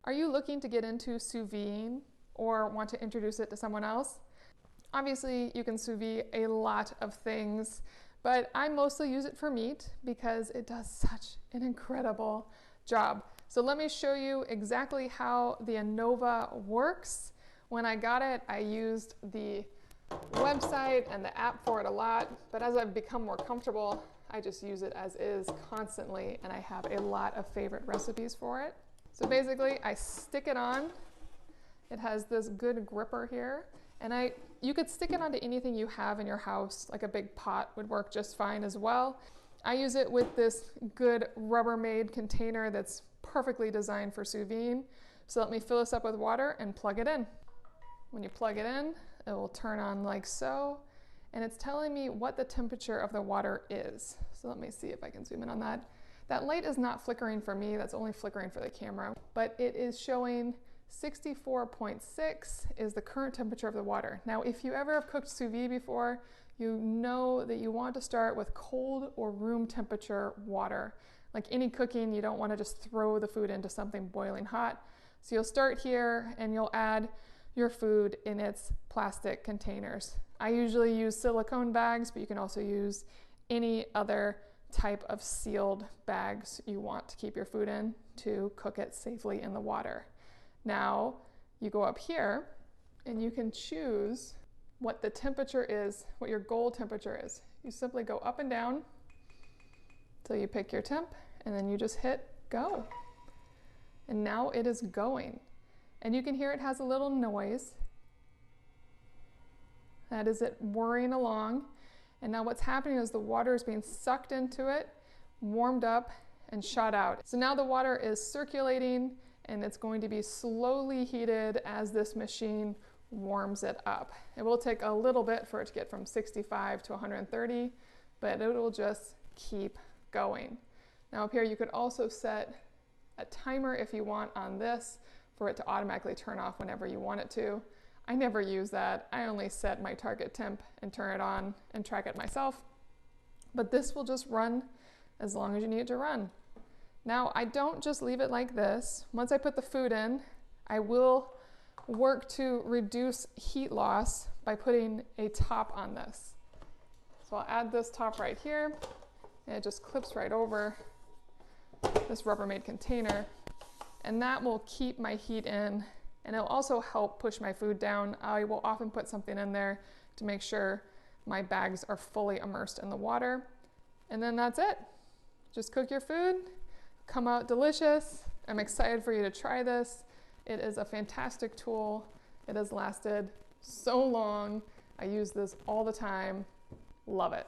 Are you looking to get into sous vide or want to introduce it to someone else? Obviously, you can sous vide a lot of things, but I mostly use it for meat because it does such an incredible job. So let me show you exactly how the Anova works. When I got it, I used the website and the app for it a lot, but as I've become more comfortable, I just use it as is constantly, and I have a lot of favorite recipes for it. So basically, I stick it on. It has this good gripper here, and you could stick it onto anything you have in your house, like a big pot would work just fine as well. I use it with this good Rubbermaid container that's perfectly designed for sous vide. So let me fill this up with water and plug it in. When you plug it in, it will turn on like so, and it's telling me what the temperature of the water is. So let me see if I can zoom in on that. That light is not flickering for me, that's only flickering for the camera, but it is showing 64.6 is the current temperature of the water. Now, if you ever have cooked sous vide before, you know that you want to start with cold or room temperature water. Like any cooking, you don't want to just throw the food into something boiling hot. So you'll start here and you'll add your food in its plastic containers. I usually use silicone bags, but you can also use any other type of sealed bags you want to keep your food in to cook it safely in the water. Now you go up here and you can choose what the temperature is, what your goal temperature is. You simply go up and down till you pick your temp, and then you just hit go. And now it is going. And you can hear it has a little noise. That is it whirring along. And now what's happening is the water is being sucked into it, warmed up, and shot out. So now the water is circulating, and it's going to be slowly heated as this machine warms it up. It will take a little bit for it to get from 65 to 130, but it will just keep going. Now up here you could also set a timer if you want on this for it to automatically turn off whenever you want it to. I never use that. I only set my target temp and turn it on and track it myself. But this will just run as long as you need it to run. Now, I don't just leave it like this. Once I put the food in, I will work to reduce heat loss by putting a top on this. So I'll add this top right here, and it just clips right over this Rubbermaid container, and that will keep my heat in, and it'll also help push my food down. I will often put something in there to make sure my bags are fully immersed in the water, and then that's it. Just cook your food, come out delicious. I'm excited for you to try this. It is a fantastic tool. It has lasted so long. I use this all the time. Love it.